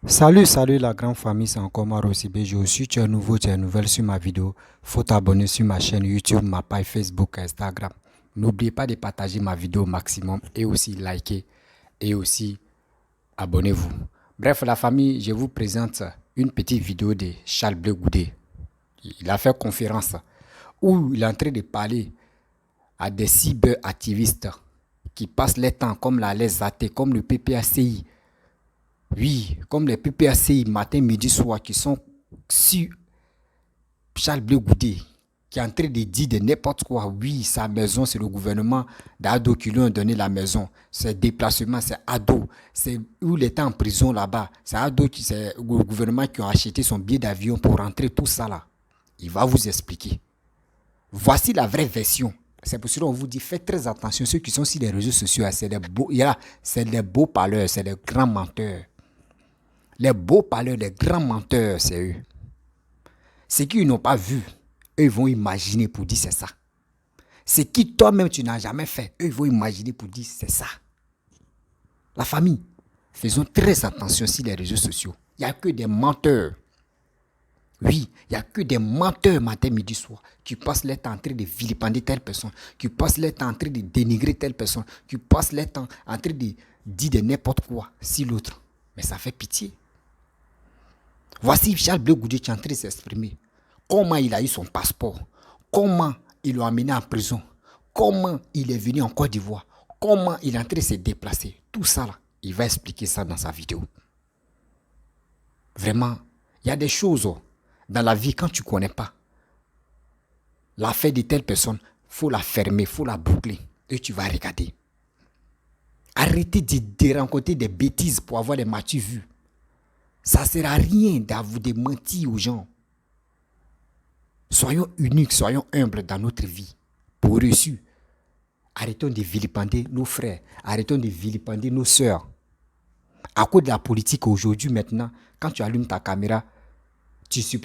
Salut la grande famille, c'est encore Maro Sibejo. Si tu es nouveau, tu es nouvelle sur ma vidéo, faut t'abonner sur ma chaîne YouTube, ma page Facebook, Instagram. N'oubliez pas de partager ma vidéo au maximum et aussi liker et aussi abonnez-vous. Bref, la famille, je vous présente une petite vidéo de Charles Blé Goudé. Il a fait conférence où il est en train de parler à des cyberactivistes qui passent les temps comme les athées, comme le PPACI. Oui, comme les PPACI matin, midi, soir qui sont sur Charles Blé Goudé, qui est en train de dire de n'importe quoi. Oui, sa maison, c'est le gouvernement d'Ado qui lui a donné la maison. Ses déplacements, c'est Ado. C'est où il était en prison là-bas. C'est Ado, c'est le gouvernement qui a acheté son billet d'avion pour rentrer, tout ça là. Il va vous expliquer. Voici la vraie version. C'est pour cela qu'on vous dit, faites très attention. Ceux qui sont sur les réseaux sociaux, c'est des beaux parleurs, c'est des grands menteurs. Les beaux parleurs, les grands menteurs, c'est eux. Ce qu'ils n'ont pas vu, eux ils vont imaginer pour dire c'est ça. Ce qui toi-même tu n'as jamais fait, eux ils vont imaginer pour dire c'est ça. La famille, faisons très attention sur les réseaux sociaux. Il n'y a que des menteurs. Oui, il n'y a que des menteurs matin, midi, soir, qui passent leur temps en train de vilipender telle personne, qui passent leur temps en train de dénigrer telle personne, qui passent leur temps en train de dire de n'importe quoi si l'autre. Mais ça fait pitié. Voici Charles Blé Goudé qui est en train de s'exprimer. Comment il a eu son passeport, comment ils l'ont amené en prison, comment il est venu en Côte d'Ivoire, comment il est en train de se déplacer. Tout ça, là, il va expliquer ça dans sa vidéo. Vraiment, il y a des choses dans la vie quand tu ne connais pas. L'affaire de telle personne, il faut la fermer, il faut la boucler et tu vas regarder. Arrêtez de rencontrer des bêtises pour avoir des matures vues. Ça ne sert à rien de mentir aux gens. Soyons uniques, soyons humbles dans notre vie. Pour réussir, arrêtons de vilipender nos frères, arrêtons de vilipender nos sœurs. À cause de la politique aujourd'hui, maintenant, quand tu allumes ta caméra,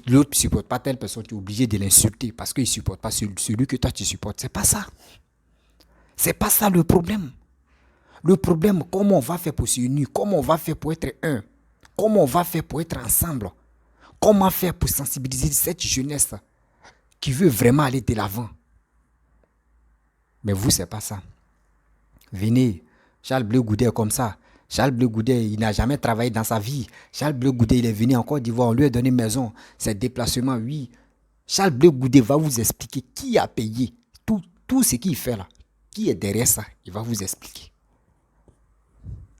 l'autre ne supporte pas telle personne, tu es obligé de l'insulter parce qu'il ne supporte pas celui que toi tu supportes. C'est pas ça. C'est pas ça le problème. Le problème, comment on va faire pour s'unir, comment on va faire pour être un, comment on va faire pour être ensemble, comment faire pour sensibiliser cette jeunesse qui veut vraiment aller de l'avant. Mais vous, c'est pas ça. Venez, Charles Blé Goudé est comme ça. Charles Blé Goudé, il n'a jamais travaillé dans sa vie. Charles Blé Goudé, il est venu en Côte d'Ivoire, on lui a donné maison, ses déplacements, oui. Charles Blé Goudé va vous expliquer qui a payé tout ce qu'il fait là. Qui est derrière ça, il va vous expliquer.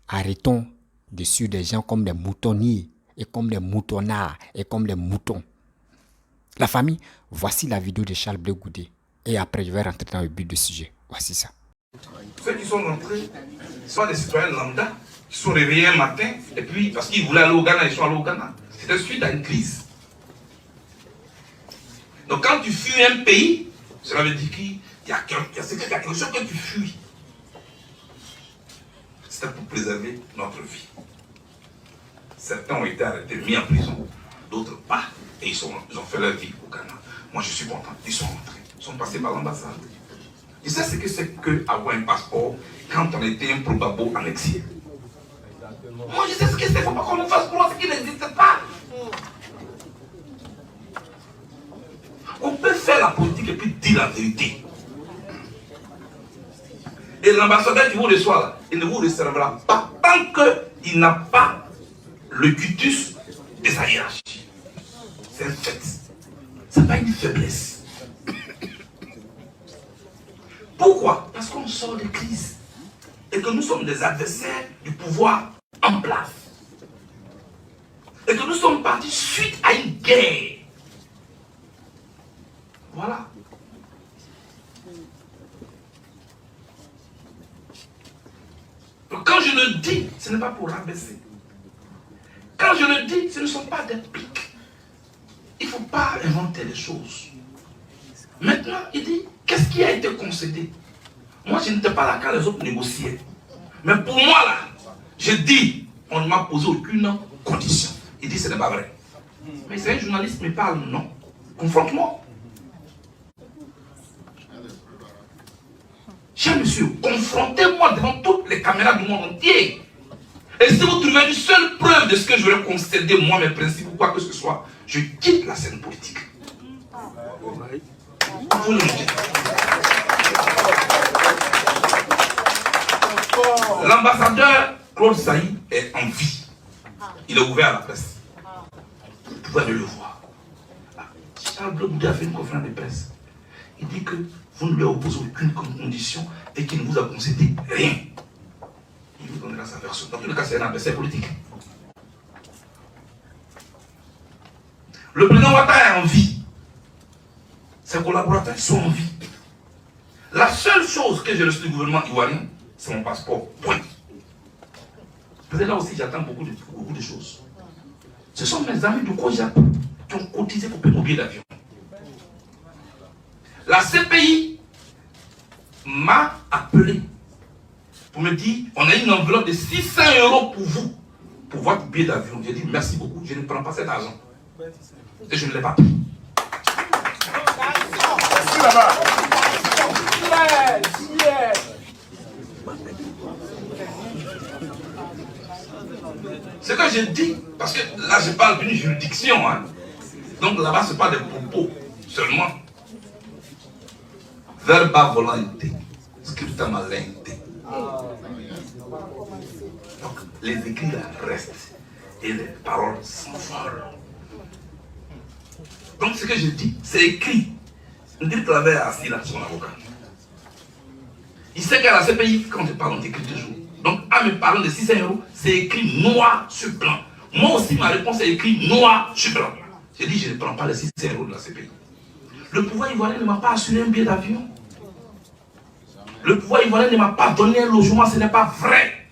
Arrêtons de suivre des gens comme des moutonniers et comme des moutonnards et comme des moutons. La famille, voici la vidéo de Charles Blé Goudé. Et après, je vais rentrer dans le but du sujet. Voici ça. Ceux qui sont rentrés sont des citoyens lambda qui sont réveillés un matin et puis parce qu'ils voulaient aller au Ghana, ils sont allés au Ghana. C'était suite à une crise. Donc quand tu fuis un pays, cela veut dire qu'il y a quelque chose que tu fuis. C'était pour préserver notre vie. Certains ont été arrêtés, mis en prison, d'autres pas. Et ils ont fait leur vie au Ghana. Moi je suis content, ils sont rentrés, ils sont passés par l'ambassade. Tu sais ce que c'est qu'avoir un passeport quand on était un probabo annexier. Moi je sais ce que c'est, il ne faut pas qu'on nous fasse croire ce qui n'existe pas. On peut faire la politique et puis dire la vérité. Et l'ambassadeur qui vous reçoit là, il ne vous recevra pas tant qu'il n'a pas le cutus de sa hiérarchie. C'est un fait. Ce n'est pas une faiblesse. Pourquoi? Parce qu'on sort de crise et que nous sommes des adversaires du pouvoir en place. Et que nous sommes partis suite à une guerre. Voilà. Donc quand je le dis, ce n'est pas pour rabaisser. Quand je le dis, ce ne sont pas des pics. Il ne faut pas inventer les choses. Maintenant, il dit, qu'est-ce qui a été concédé? Moi, je n'étais pas là quand les autres négociaient. Mais pour moi, là, je dis, on ne m'a posé aucune condition. Il dit, ce n'est pas vrai. Mais c'est un journaliste qui me parle, non. Confronte-moi. Cher monsieur, confrontez-moi devant toutes les caméras du monde entier. Et si vous trouvez une seule preuve de ce que je vais concéder, moi, mes principes ou quoi que ce soit, je quitte la scène politique. Vous le dites. L'ambassadeur Claude Saïd est en vie. Il est ouvert à la presse. Vous pouvez aller le voir. Charles Bleu Bouddha a fait une conférence de presse. Il dit que vous ne lui opposez aucune condition et qu'il ne vous a concédé rien. Il vous donnera sa version. Dans tous les cas, c'est un adversaire politique. Le président Ouattara est en vie. Ses collaborateurs sont en vie. La seule chose que j'ai reçue du gouvernement ivoirien, c'est mon passeport. Point. Peut-être là aussi, j'attends beaucoup de choses. Ce sont mes amis du COJAP qui ont cotisé pour payer mon billet d'avion. La CPI m'a appelé pour me dire, on a une enveloppe de 600 € pour vous, pour votre billet d'avion. J'ai dit merci beaucoup, je ne prends pas cet argent. Et je ne l'ai pas pris. Ce que je dis, parce que là je parle d'une juridiction, hein. Donc là-bas ce n'est pas des propos seulement. Verba volante, scripta malente. Donc les écrits restent et les paroles s'envolent. Donc ce que je dis, c'est écrit. On dit que l'avait assis là, son avocat. Il sait qu'à la CPI, quand je parle, on écrit toujours. Donc en me parlant de 600 €, c'est écrit noir sur blanc. Moi aussi, ma réponse est écrite noir sur blanc. J'ai dit, je ne prends pas les 600 € de la CPI. Le pouvoir ivoirien ne m'a pas assuré un billet d'avion. Le pouvoir ivoirien ne m'a pas donné un logement, ce n'est pas vrai.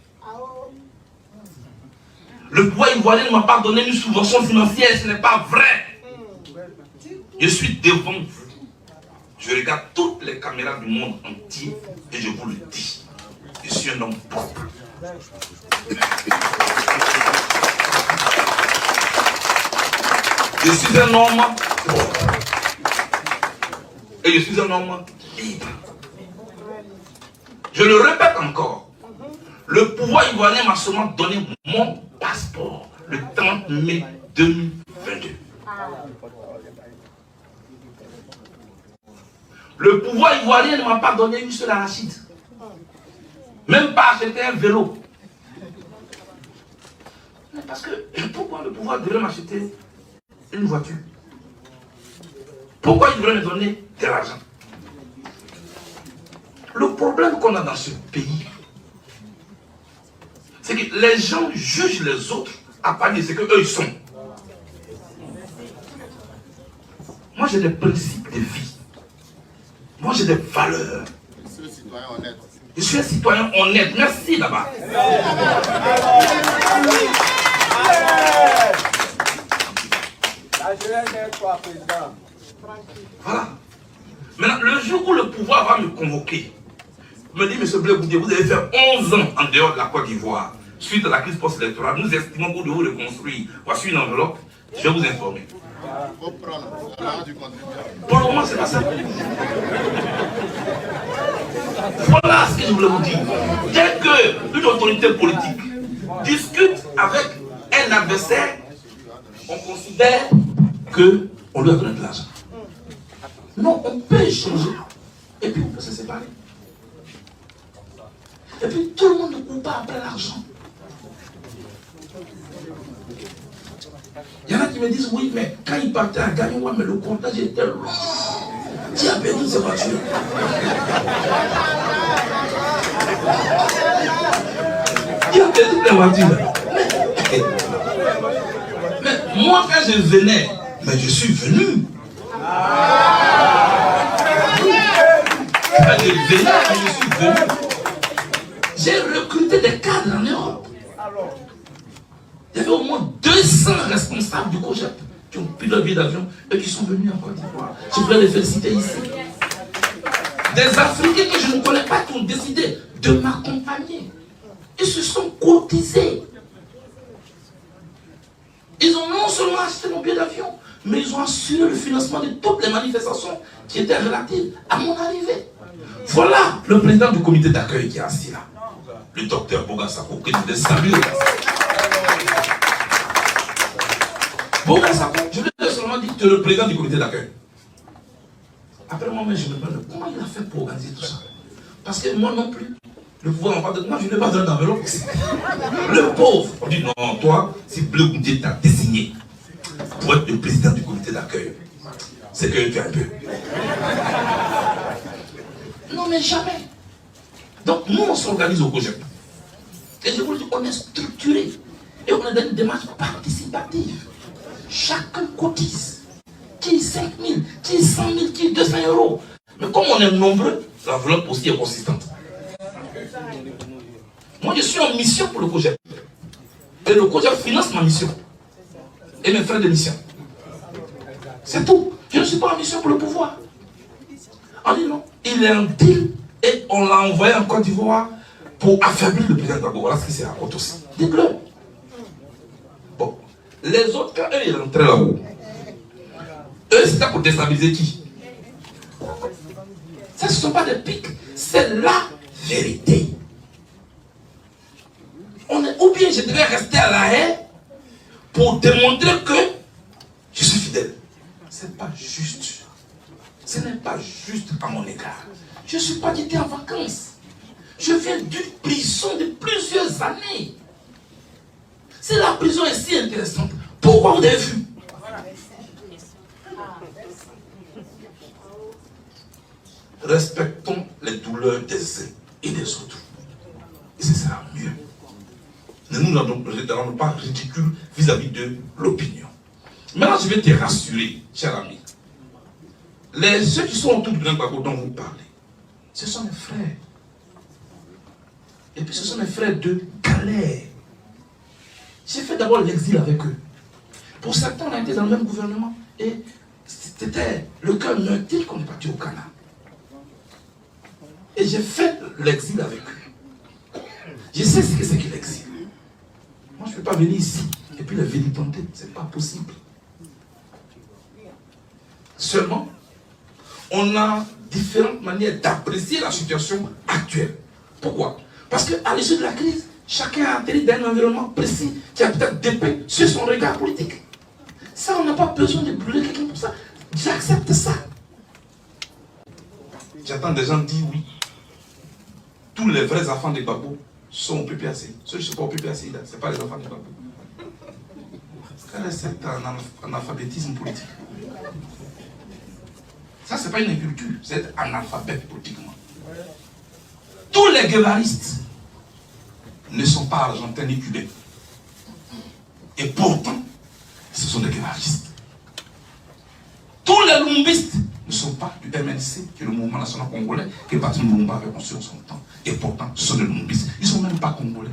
Le pouvoir ivoirien ne m'a pas donné une subvention financière, ce n'est pas vrai. Je suis devant vous. Je regarde toutes les caméras du monde entier et je vous le dis. Je suis un homme propre. Je suis un homme propre. Et je suis un homme libre. Je le répète encore. Le pouvoir ivoirien m'a seulement donné mon passeport le 30 mai 2022. Le pouvoir ivoirien ne m'a pas donné une seule arachide. Même pas acheter un vélo. Mais parce que pourquoi le pouvoir devrait m'acheter une voiture? Pourquoi il devrait me donner de l'argent? Le problème qu'on a dans ce pays, c'est que les gens jugent les autres à partir de ce qu'eux ils sont. Moi j'ai des principes de vie. Moi j'ai des valeurs. Je suis un citoyen honnête. Je suis un citoyen honnête. Merci là-bas. Voilà. Maintenant, le jour où le pouvoir va me convoquer, me dit, monsieur Bleu Bouddha, vous avez fait 11 ans en dehors de la Côte d'Ivoire, suite à la crise post-électorale, nous estimons que vous devez vous reconstruire. Voici une enveloppe, je vais vous informer. Il faut prendre l'argent du contribuable. Pour le moment, c'est pas ça. Voilà ce que je voulais vous dire. Dès qu'une autorité politique discute avec un adversaire, on considère qu'on lui a donné de l'argent. Non, on peut échanger et puis on peut se séparer. Et puis tout le monde ne court pas après l'argent. Il y en a qui me disent, oui, mais quand il partait à Gagnon, mais le comptage était long. Qui a perdu ses voitures? Qui a perdu les voitures? Mais moi, quand je venais, mais je suis venu. Quand je venais, je suis venu. J'ai recruté des cadres en Europe. Il y avait au moins 200 responsables du COJAP qui ont pris leur billet d'avion et qui sont venus en Côte d'Ivoire. Je voulais les féliciter ici. Des Africains que je ne connais pas qui ont décidé de m'accompagner. Ils se sont cotisés. Ils ont non seulement acheté mon billet d'avion, mais ils ont assuré le financement de toutes les manifestations qui étaient relatives à mon arrivée. Voilà le président du comité d'accueil qui est assis là. le docteur Bogassako, que je voulais saluer. Bogassako, je lui ai seulement dit, tu es le président du comité d'accueil. Après moi, je me demande comment il a fait pour organiser tout ça. Parce que moi non plus, le pouvoir en parle de moi, je n'ai pas donné d'enveloppe. Le pauvre, on dit non, toi, si Bleu Goundier t'a désigné pour être le président du comité d'accueil, c'est que tu es un peu. Non, mais jamais. Donc, nous, on s'organise au COGEP. Et je vous le dis, on est structuré. Et on a dans une démarche participative. Chacun cotise. Qui 5 000, qui 100 000, qui 200 €. Mais comme on est nombreux, l'enveloppe aussi est consistante. Moi, je suis en mission pour le COGEP. Et le COGEP finance ma mission. Et mes frais de mission. C'est tout. Je ne suis pas en mission pour le pouvoir. On dit non. Il est en deal et on l'a envoyé en Côte d'Ivoire pour affaiblir le président Gbagbo. Voilà ce qui s'est raconté aussi. Dites-le. Bon. Les autres, quand eux, ils rentraient là-haut, eux, c'était pour déstabiliser qui? Ça, ce ne sont pas des pics. C'est la vérité. Ou bien je devais rester à la haie pour démontrer que je suis fidèle. Ce n'est pas juste. Ce n'est pas juste à mon égard. Je ne suis pas quitté en vacances. Je viens d'une prison de plusieurs années. Si la prison est si intéressante, pourquoi vous avez vu? Respectons les douleurs des uns et des autres. Et ce sera mieux. Ne nous rendons pas ridicules vis-à-vis de l'opinion. Maintenant, je vais te rassurer, cher ami. Ceux qui sont autour du Grand Gbagbo dont vous parlez, ce sont mes frères. Et puis ce sont mes frères de galère. J'ai fait d'abord l'exil avec eux. Pour certains, on a été dans le même gouvernement. Et c'était le cœur meurtri qu'on est parti au Ghana. Et j'ai fait l'exil avec eux. Je sais ce que c'est que l'exil. Moi, je ne peux pas venir ici et puis les vilipender. Ce n'est pas possible. Seulement, on a différentes manières d'apprécier la situation actuelle. Pourquoi? Parce qu'à l'issue de la crise, chacun a atterri dans un environnement précis qui a peut-être dépeint sur son regard politique. Ça, on n'a pas besoin de brûler quelqu'un pour ça. J'accepte ça. J'entends des gens dire oui. Tous les vrais enfants de Gbagbo sont au PPAC. Ceux qui ne sont pas au PPAC, ce n'est pas les enfants de Gbagbo. C'est un analphabétisme politique. Ça, ce n'est pas une inculture, c'est être analphabète politiquement. Tous les guévaristes ne sont pas argentins ni cubains. Et pourtant, ce sont des guévaristes. Tous les lumbistes ne sont pas du MNC, qui est le mouvement national congolais, que Patrice Lumumba avait construit en son temps. Et pourtant, ce sont des lumbistes. Ils ne sont même pas congolais.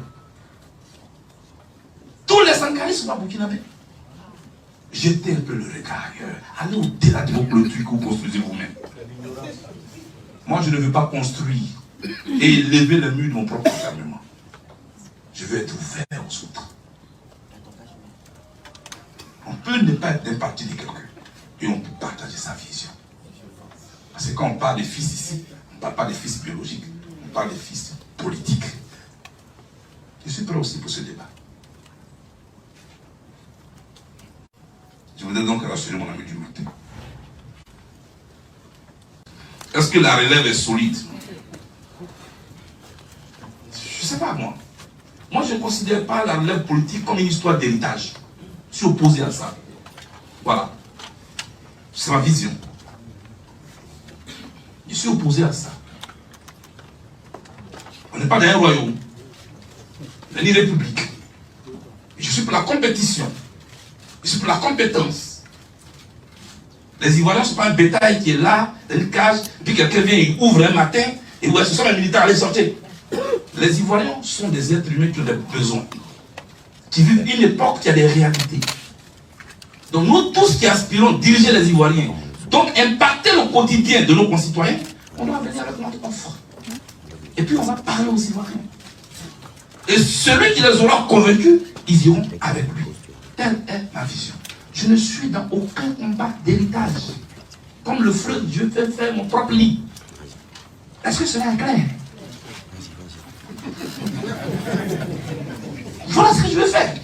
Tous les sankaris ne sont pas burkinabés. Jetez un peu le regard ailleurs. Allez au-delà de vos clôtures que vous construisez vous-même. Moi, je ne veux pas construire et élever le mur de mon propre gouvernement. Je veux être ouvert aux autres. On peut ne pas être d'un parti de quelqu'un et on peut partager sa vision. Parce que quand on parle des fils ici, on ne parle pas des fils biologiques, on parle des fils politiques. Je suis prêt aussi pour ce débat. Je voudrais donc rassurer mon ami du matin. Est-ce que la relève est solide? Je ne sais pas, moi. Moi, je ne considère pas la relève politique comme une histoire d'héritage. Je suis opposé à ça. Voilà. C'est ma vision. Je suis opposé à ça. On n'est pas dans un royaume, ni république. Je suis pour la compétition. Je suis pour la compétence. Les Ivoiriens ne sont pas un bétail qui est là, dans une cage, puis quelqu'un vient, il ouvre un matin, et ouais, ce sont les militaires, allez sortir. Les Ivoiriens sont des êtres humains qui ont des besoins, qui vivent une époque qui a des réalités. Donc nous tous qui aspirons à diriger les Ivoiriens, donc impacter le quotidien de nos concitoyens, on doit venir avec notre offre. Et puis on va parler aux Ivoiriens. Et celui qui les aura convaincus, ils iront avec lui. Telle est ma vision. Je ne suis dans aucun combat d'héritage. Comme le fleuve, je vais faire mon propre lit. Est-ce que cela est clair? je vais faire.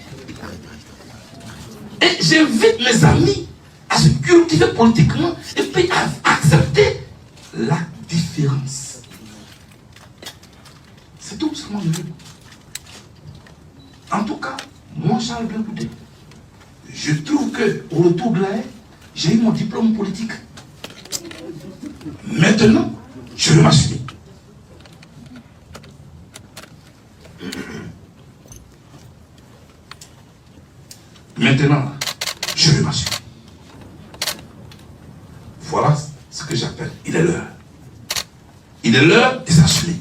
Et j'invite mes amis à se cultiver politiquement et puis à accepter la différence. C'est tout ce que moi je veux. En tout cas, moi, Charles Blé Goudé, je trouve qu'au retour de la haie, j'ai eu mon diplôme politique. Maintenant, je vais m'assumer. Maintenant, je vais m'assumer. Voilà ce que j'appelle, il est l'heure. Il est l'heure de s'assumer.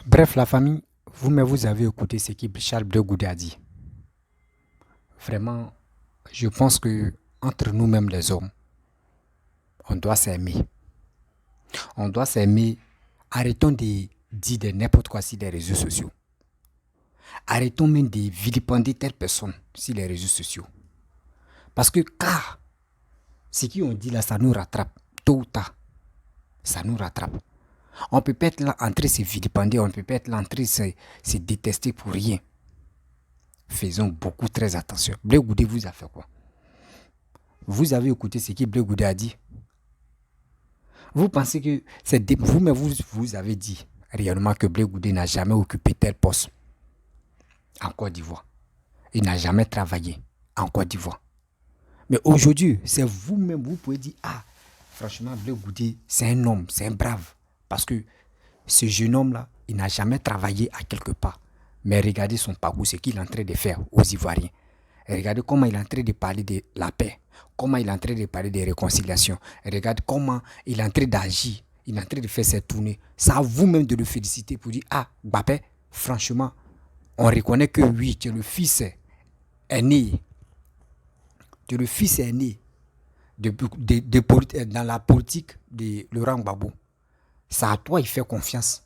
Bref, la famille, vous avez écouté ce que Charles Blé Goudé a dit. Vraiment, je pense que entre nous-mêmes les hommes, on doit s'aimer. On doit s'aimer. Arrêtons de dire de n'importe quoi sur les réseaux sociaux. Arrêtons même de vilipender telle personne sur les réseaux sociaux. Parce que car ce qu'on dit là, ça nous rattrape. Tôt ou tard, ça nous rattrape. On ne peut pas être là en train de se vilipender, on ne peut pas être là en train de se détester pour rien. Faisons beaucoup très attention. Blé Goudé vous a fait quoi? Vous avez écouté ce que Blé Goudé a dit? Vous pensez que c'est vous-même vous avez dit réellement que Blé Goudé n'a jamais occupé tel poste en Côte d'Ivoire. Il n'a jamais travaillé en Côte d'Ivoire. Mais aujourd'hui, c'est vous-même, vous pouvez dire, ah, franchement, Blé Goudé, c'est un homme, c'est un brave. Parce que ce jeune homme-là, il n'a jamais travaillé à quelque part. Mais regardez son parcours, ce qu'il est en train de faire aux Ivoiriens. Et regardez comment il est en train de parler de la paix. Comment il est en train de parler de réconciliation. Et regardez comment il est en train d'agir. Il est en train de faire cette tournée. C'est à vous-même de le féliciter pour dire, ah, Mbappé, franchement, on reconnaît que oui, tu es le fils aîné. Tu es le fils aîné dans la politique de Laurent Gbagbo. C'est à toi, il fait confiance.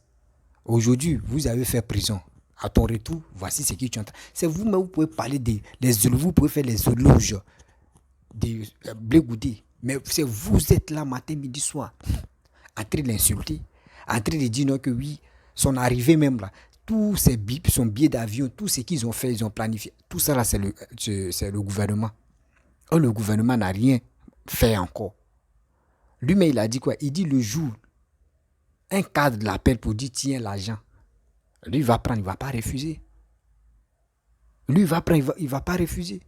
Aujourd'hui, vous avez fait prison. À ton retour, voici ce que tu entends. C'est vous-même, vous pouvez parler vous pouvez faire les éloges de Blé Goudé. Mais c'est vous êtes là matin, midi, soir, en train de l'insulter, en train de dire non, que oui, son arrivée même là, tous ces son billet d'avion, tout ce qu'ils ont fait, ils ont planifié. Tout ça là, c'est le gouvernement. Oh, le gouvernement n'a rien fait encore. Lui-même, il a dit quoi? Il dit le jour, un cadre l'appelle pour dire tiens l'argent. Lui, il va prendre, il ne va pas refuser. Lui, il va prendre, il ne va pas refuser.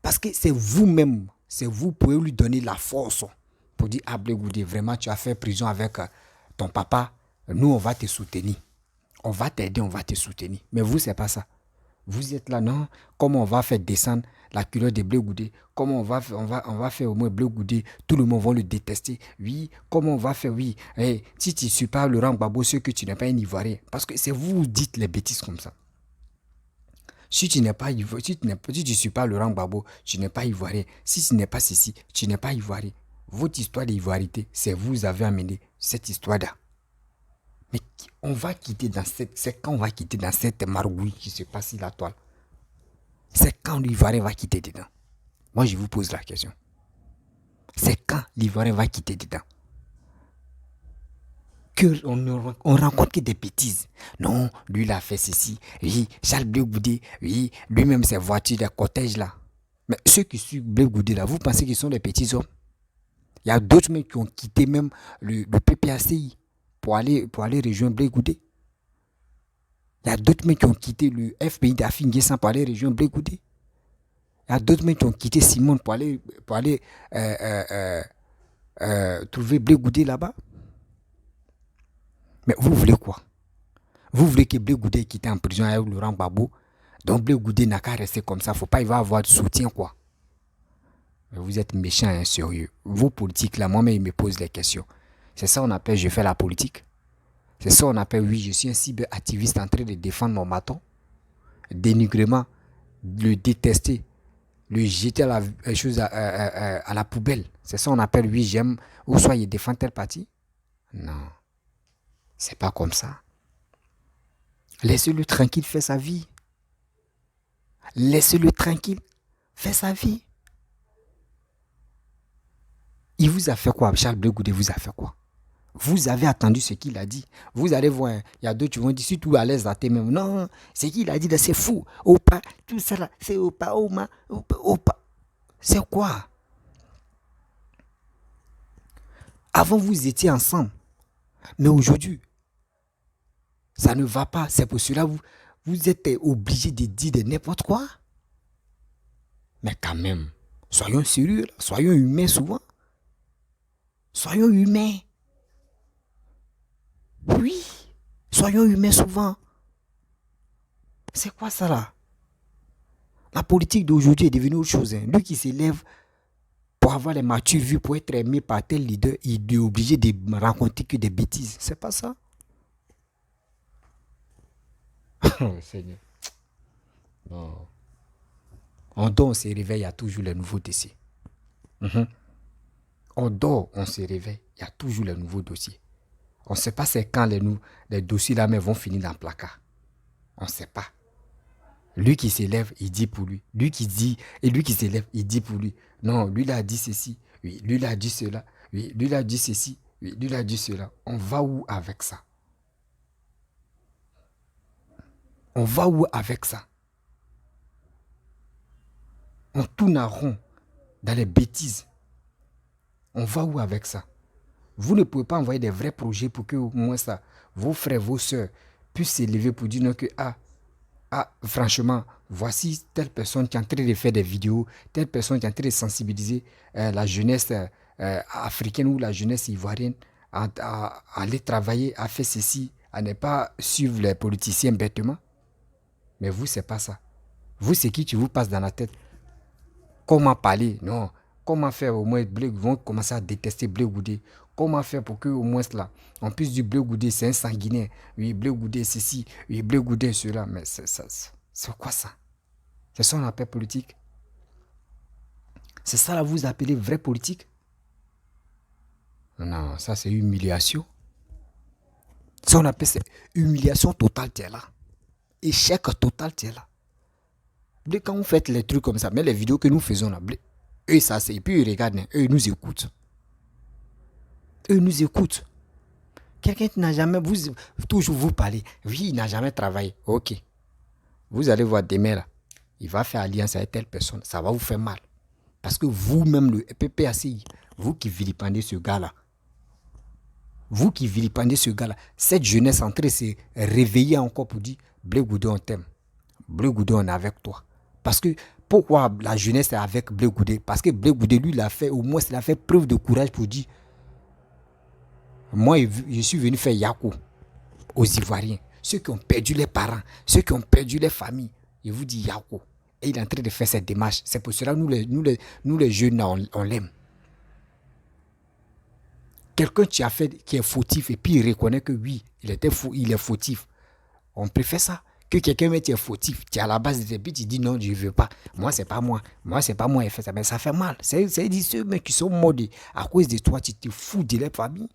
Parce que c'est vous-même, c'est vous pouvez lui donner la force pour dire, ah Blé Goudé, vraiment, tu as fait prison avec ton papa. Nous, on va te soutenir. On va t'aider, on va te soutenir. Mais vous, ce n'est pas ça. Vous êtes là, non? Comment on va faire descendre la culotte de Blé Goudé? Comment on va faire au moins Blé Goudé? Tout le monde va le détester. Oui, comment on va faire? Oui, hey, si tu ne suis pas Laurent Gbagbo, c'est que tu n'es pas un Ivoirien. Parce que c'est vous qui dites les bêtises comme ça. Si tu n'es pas Ivoirien, si tu ne suis pas Laurent Gbagbo, tu n'es pas Ivoirien. Si tu n'es pas ceci, tu n'es pas Ivoirien. Votre histoire d'ivoirité, c'est vous avez amené cette histoire-là. Mais on va quitter c'est quand on va quitter dans cette margouille qui se passe sur la toile. C'est quand l'Ivoirien va quitter dedans. Moi, je vous pose la question. C'est quand l'Ivoirien va quitter dedans. On rencontre que des bêtises. Non, lui, il a fait ceci. Oui, Charles Blé Goudé. Oui, lui-même, ses voitures, des cortèges là. Mais ceux qui suivent Blé Goudé là, vous pensez qu'ils sont des petits hommes? Il y a d'autres mecs qui ont quitté même le PPACI pour aller rejoindre Blé Goudé. Il y a d'autres mecs qui ont quitté le FPI d'Afingé pour aller rejoindre Blé Goudé. Il y a d'autres mecs qui ont quitté Simone pour aller trouver Blé Goudé là-bas. Mais vous voulez quoi? Vous voulez que Blé Goudé quitte en prison avec Laurent Gbagbo? Donc Blé Goudé n'a qu'à rester comme ça. Faut pas, il va avoir du soutien quoi. Mais vous êtes méchants et sérieux. Vos politiques là, moi-même, ils me posent les questions. C'est ça qu'on appelle je fais la politique. C'est ça qu'on appelle oui, je suis un cyberactiviste en train de défendre mon bâton. Dénigrement, le détester, le jeter à la poubelle. C'est ça qu'on appelle oui, j'aime. Ou soit il défend telle partie. Non. C'est pas comme ça. Laissez-le tranquille faire sa vie. Laissez-le tranquille faire sa vie. Il vous a fait quoi? Charles Blé Goudé vous a fait quoi? Vous avez attendu ce qu'il a dit. Vous allez voir, il y a d'autres qui vont dire, si tu es à l'aise à tes mêmes. Non, ce qu'il a dit là, c'est fou. Opa, tout ça là, c'est opa, oma, opa, opa. C'est quoi? Avant, vous étiez ensemble. Mais aujourd'hui, ça ne va pas. C'est pour cela que vous êtes obligé de dire de n'importe quoi. Mais quand même, soyons sérieux, là. Soyons humains souvent. Soyons humains. Oui, soyons humains souvent. C'est quoi ça là? La politique d'aujourd'hui est devenue autre chose. Hein. Lui qui s'élève pour avoir les matures vues, pour être aimé par tel leader, il est obligé de raconter que des bêtises. C'est pas ça. Oh Seigneur. Non. On dort, on se réveille, il y a toujours les nouveaux dossiers. On dort, on se réveille, il y a toujours les nouveaux dossiers. On ne sait pas c'est quand les dossiers là mais vont finir dans le placard. On ne sait pas. Lui qui s'élève, il dit pour lui. Lui qui dit, et lui qui s'élève, il dit pour lui. Non, lui là a dit ceci. Oui, lui là a dit cela. Oui, lui là a dit ceci. Oui, lui là a dit cela. On va où avec ça? On va où avec ça? On tourne à rond dans les bêtises. On va où avec ça? Vous ne pouvez pas envoyer des vrais projets pour que au moins ça, vos frères, vos soeurs puissent s'élever pour dire non que franchement, voici telle personne qui est en train de faire des vidéos, telle personne qui est en train de sensibiliser la jeunesse africaine ou la jeunesse ivoirienne à aller travailler, à faire ceci, à ne pas suivre les politiciens bêtement. Mais vous, c'est pas ça. Vous, c'est qui vous passe dans la tête? Comment parler? Non. Comment faire au moins Blé vont commencer à détester Blé Goudé? Comment faire pour que au moins cela, on puisse dire Blé Goudé c'est un sanguinaire? Oui, Blé Goudé ceci, oui, Blé Goudé cela. Mais c'est quoi ça? C'est ça qu'on appelle politique? C'est ça là vous appelez vraie politique? Non, ça c'est humiliation. Ça on appelle c'est humiliation totale, tu es là. Échec total, tu es là. Blé, quand vous faites les trucs comme ça, mais les vidéos que nous faisons là, Blé, eux ça c'est, et puis ils regardent, eux ils nous écoutent. Eux nous écoutent. Quelqu'un qui n'a jamais, toujours vous parlez, oui, il n'a jamais travaillé. Ok. Vous allez voir demain là, il va faire alliance avec telle personne, ça va vous faire mal. Parce que vous-même, le PPACI, vous qui vilipendez ce gars-là, cette jeunesse en train de se réveiller encore pour dire, Blé Goudé, on t'aime. Blé Goudé, on est avec toi. Parce que, pourquoi la jeunesse est avec Blé Goudé? Parce que Blé Goudé, lui, il a fait, au moins, il a fait preuve de courage pour dire, moi, je suis venu faire Yako aux Ivoiriens, ceux qui ont perdu les parents, ceux qui ont perdu les familles. Il vous dit Yako. Et il est en train de faire cette démarche. C'est pour cela que nous les jeunes, on l'aime. Quelqu'un qui est fautif et puis il reconnaît que oui, il est fautif. On préfère ça. Que quelqu'un met qui est fautif, tu es à la base de tes buts, tu dis non, je ne veux pas. Moi, c'est pas moi. Moi, c'est pas moi qui fait ça. Mais ça fait mal. C'est ceux mecs qui sont morts à cause de toi, tu te fous de leur famille.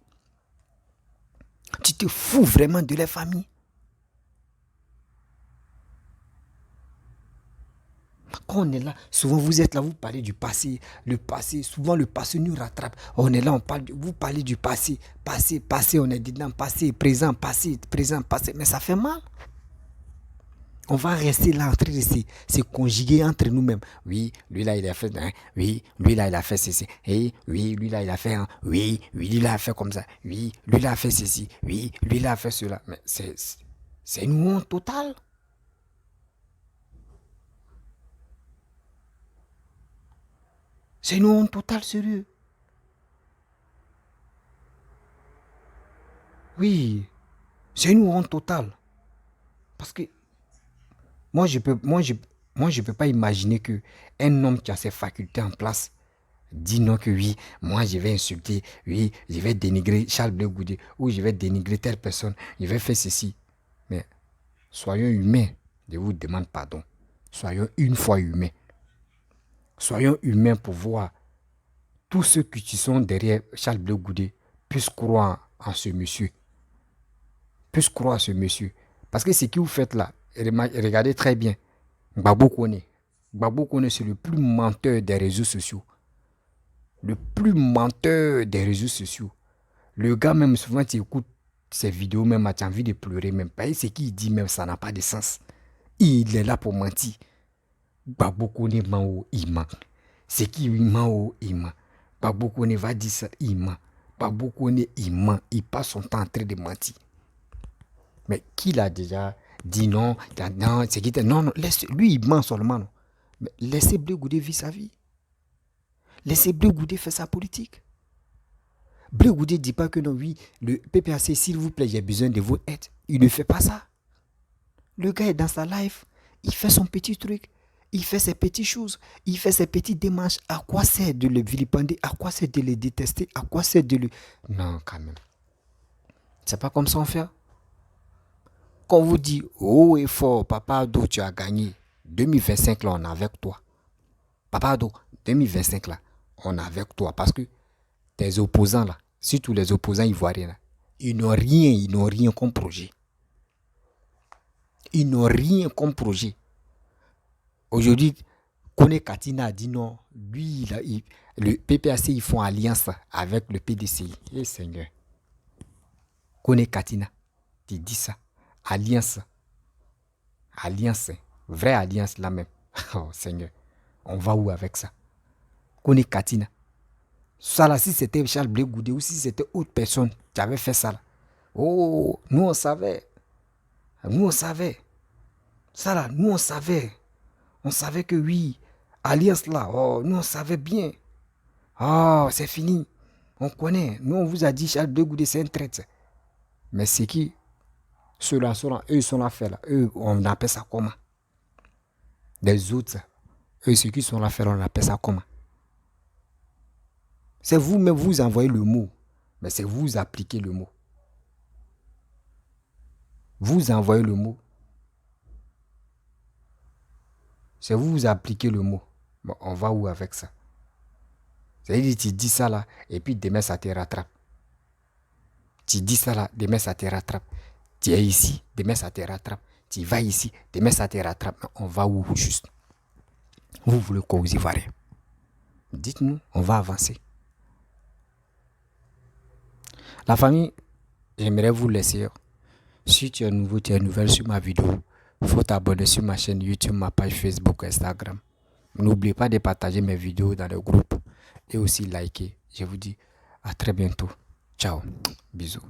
Tu te fous vraiment de leur famille. Quand on est là, souvent vous êtes là, vous parlez du passé. Le passé, souvent le passé nous rattrape. On est là, vous parlez du passé. Passé, on est dedans, passé, présent, passé. Mais ça fait mal. On va rester là en train de se conjuguer entre nous-mêmes. Oui, lui là il a fait, hein, oui, lui là il a fait ceci, et oui, lui là il a fait, hein, oui, lui là a fait comme ça, oui, lui là a fait ceci, oui, lui là a fait cela. Mais c'est une honte totale. C'est une honte totale, sérieux. Oui, c'est une honte totale. Parce que moi, je peux pas imaginer que un homme qui a ses facultés en place dit non que oui, moi je vais insulter, oui, je vais dénigrer Charles Blé Goudé, ou je vais dénigrer telle personne, je vais faire ceci. Mais soyons humains, je vous demande pardon. Soyons une fois humains. Soyons humains pour voir tous ceux qui sont derrière Charles Blé Goudé puissent croire en ce monsieur. Parce que ce que vous faites là, regardez très bien. Gbagbo Kone, c'est le plus menteur des réseaux sociaux. Le gars, même souvent, tu écoutes ses vidéos, même, tu as envie de pleurer, même. Parce que ce qu'il dit, même, ça n'a pas de sens. Il est là pour mentir. Baboko ne ment, il ment. Ce qui ment, il ment. Baboko ne va dire ça, il ment. Baboko ne, il ment. Il passe son temps en train de mentir. Mais qui l'a déjà dit non, non, c'est qui non, non, lui, il ment seulement. Non. Mais laissez Blé Goudé vivre sa vie. Laissez Blé Goudé faire sa politique. Blé Goudé ne dit pas que non, oui, le PPAC, s'il vous plaît, j'ai besoin de votre aide. Il ne fait pas ça. Le gars est dans sa life, il fait son petit truc, il fait ses petites choses, il fait ses petites démarches. À quoi sert de le vilipender? À quoi sert de le détester? À quoi sert de le... Non, quand même. C'est pas comme ça on fait. Quand on vous dit, oh et fort, Papa Ado, tu as gagné. 2025, là, on est avec toi. Papa Ado, 2025, là, on est avec toi. Parce que tes opposants, là, surtout les opposants ivoiriens, là, ils n'ont rien comme projet. Ils n'ont rien comme projet. Aujourd'hui, Kone Katina a dit non. Lui, le PPAC, ils font alliance avec le PDCI. Eh Seigneur. Kone Katina, tu dis ça. Alliance. Alliance. Vraie alliance là même. Oh Seigneur. On va où avec ça? Kone Katina. Ça là, si c'était Charles Blé Goudé ou si c'était autre personne qui avait fait ça là. Oh, nous on savait. Nous on savait. Ça là, nous on savait. On savait que oui, alliance là, oh, nous on savait bien. Oh, c'est fini. On connaît. Nous on vous a dit Charles Blé Goudé c'est un traître. Mais c'est qui? Ceux-là, eux sont là faire là. Eux, on appelle ça comment? Les autres, eux, ceux qui sont là faire, on appelle ça comment? C'est vous-même, vous envoyez le mot. Mais c'est vous appliquez le mot. Vous envoyez le mot. C'est vous appliquez le mot. Bon, on va où avec ça? C'est-à-dire tu dis ça là, et puis demain ça te rattrape. Tu dis ça là, demain ça te rattrape. Tu es ici, demain ça te rattrape. Tu vas ici, demain ça te rattrape. Mais on va où juste? Vous voulez quoi aux Ivoiriens? Dites-nous, on va avancer. La famille, j'aimerais vous laisser. Si tu es nouveau, tu es nouvelle sur ma vidéo, il faut t'abonner sur ma chaîne YouTube, ma page Facebook, Instagram. N'oubliez pas de partager mes vidéos dans le groupe et aussi liker. Je vous dis à très bientôt. Ciao. Bisous.